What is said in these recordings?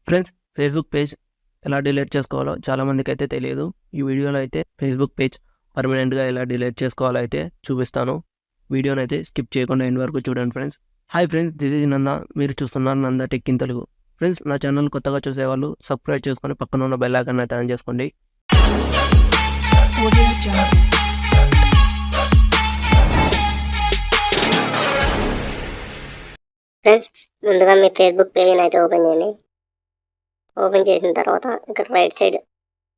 Friends, Facebook page ఎలా delete చేసుకోవాలో చాలామందికైతే తెలియదు. ఈ వీడియోలో అయితే ఫేస్‌బుక్ పేజ్ పర్మనెంట్‌గా ఎలా డిలీట్ చేసుకోవాలో అయితే చూపిస్తాను. వీడియోనైతే స్కిప్ చేయకుండా ఎండ్ వరకు చూడండి friends. Hi friends, this is Nanda. మీరు చూస్తున్నారు Nanda tech in Telugu. Friends, నా ఛానల్ కొత్తగా చూసేవాళ్ళు సబ్స్క్రైబ్ చేసుకొని పక్కన ఉన్న బెల్ ఐకాన్ అయితే ఆన్ చేసుకోండి. ఫ్రెండ్స్, ముందుగా మీ ఫేస్బుక్ పేజ్ని అయితే ఓపెన్ చేయండి. ఓపెన్ చేసిన తర్వాత ఇక్కడ రైట్ సైడ్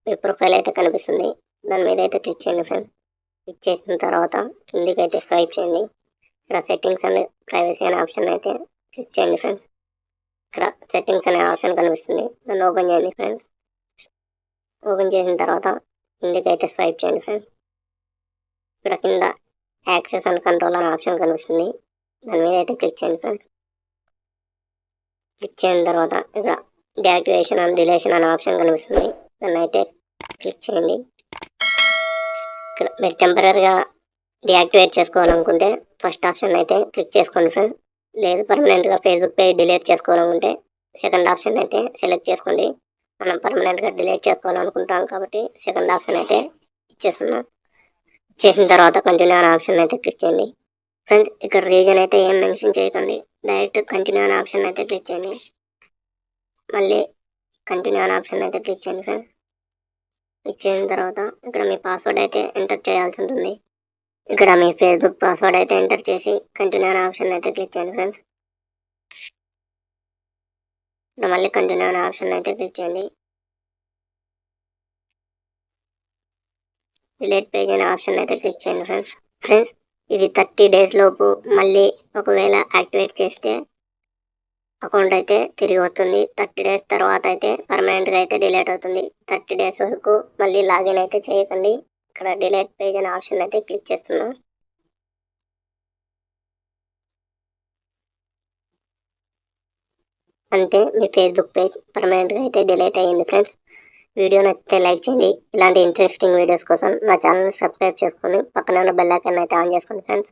మీ ప్రొఫైల్ అయితే కనిపిస్తుంది. దాని మీద అయితే క్లిక్ చేయండి ఫ్రెండ్స్. క్లిక్ చేసిన తర్వాత కిందికి అయితే స్వైప్ చేయండి. ఇక్కడ సెట్టింగ్స్ అండ్ ప్రైవసీ అనే ఆప్షన్ అయితే క్లిక్ చేయండి ఫ్రెండ్స్. ఇక్కడ సెట్టింగ్స్ అనే ఆప్షన్ కనిపిస్తుంది, దాన్ని ఓపెన్ చేయండి ఫ్రెండ్స్. ఓపెన్ చేసిన తర్వాత కిందికి అయితే స్వైప్ చేయండి ఫ్రెండ్స్. ఇక్కడ కింద యాక్సెస్ అండ్ కంట్రోల్ అనే ఆప్షన్ కనిపిస్తుంది, దాని మీద అయితే క్లిక్ చేయండి ఫ్రెండ్స్. క్లిక్ చేసిన తర్వాత ఇక్కడ డియాక్టివేషన్ అండ్ డిలేషన్ అనే ఆప్షన్ కనిపిస్తుంది, దాన్ని అయితే క్లిక్ చేయండి. ఇక్కడ మీరు టెంపరీగా డియాక్టివేట్ చేసుకోవాలనుకుంటే ఫస్ట్ ఆప్షన్ అయితే క్లిక్ చేసుకోండి ఫ్రెండ్స్. లేదు పర్మనెంట్గా ఫేస్బుక్ పేజ్ డిలీట్ చేసుకోవాలనుకుంటే సెకండ్ ఆప్షన్ అయితే సెలెక్ట్ చేసుకోండి. మనం పర్మనెంట్గా డిలీట్ చేసుకోవాలనుకుంటాం కాబట్టి సెకండ్ ఆప్షన్ అయితే ఇచ్చేస్తున్నాం. చేసిన తర్వాత కంటిన్యూ అనే ఆప్షన్ అయితే క్లిక్ చేయండి ఫ్రెండ్స్. ఇక్కడ రీజన్ అయితే ఏం మెన్షన్ చేయకండి, డైరెక్ట్ కంటిన్యూ అనే ఆప్షన్ అయితే క్లిక్ చేయండి. మళ్ళీ కంటిన్యూ అనే ఆప్షన్ అయితే క్లిక్ చేయండి ఫ్రెండ్స్. క్లిక్ చేసిన తర్వాత ఇక్కడ మీ పాస్వర్డ్ అయితే ఎంటర్ చేయాల్సి ఉంటుంది. ఇక్కడ మీ ఫేస్బుక్ పాస్వర్డ్ అయితే ఎంటర్ చేసి కంటిన్యూ అనే ఆప్షన్ అయితే క్లిక్ చేయండి ఫ్రెండ్స్. ఇక్కడ మళ్ళీ కంటిన్యూ అనే ఆప్షన్ అయితే క్లిక్ చేయండి. డిలీట్ పేజ్ అనే ఆప్షన్ అయితే క్లిక్ చేయండి ఫ్రెండ్స్. ఫ్రెండ్స్, ఇది 30 days లోపు మళ్ళీ ఒకవేళ యాక్టివేట్ చేస్తే అకౌంట్ అయితే తిరిగి వస్తుంది. 30 days తర్వాత అయితే పర్మనెంట్గా అయితే డిలీట్ అవుతుంది. 30 days వరకు మళ్ళీ లాగిన్ అయితే చేయకండి. ఇక్కడ డిలీట్ పేజ్ అనే ఆప్షన్ అయితే క్లిక్ చేస్తున్నాం. అంతే, మీ ఫేస్బుక్ పేజ్ పర్మనెంట్గా అయితే డిలీట్ అయ్యింది ఫ్రెండ్స్. వీడియో నచ్చితే లైక్ చేయండి. ఇలాంటి ఇంట్రెస్టింగ్ వీడియోస్ కోసం నా ఛానల్ని సబ్స్క్రైబ్ చేసుకొని పక్కన ఉన్న బెల్ ఐకాన్ అయితే ఆన్ చేసుకోండి ఫ్రెండ్స్.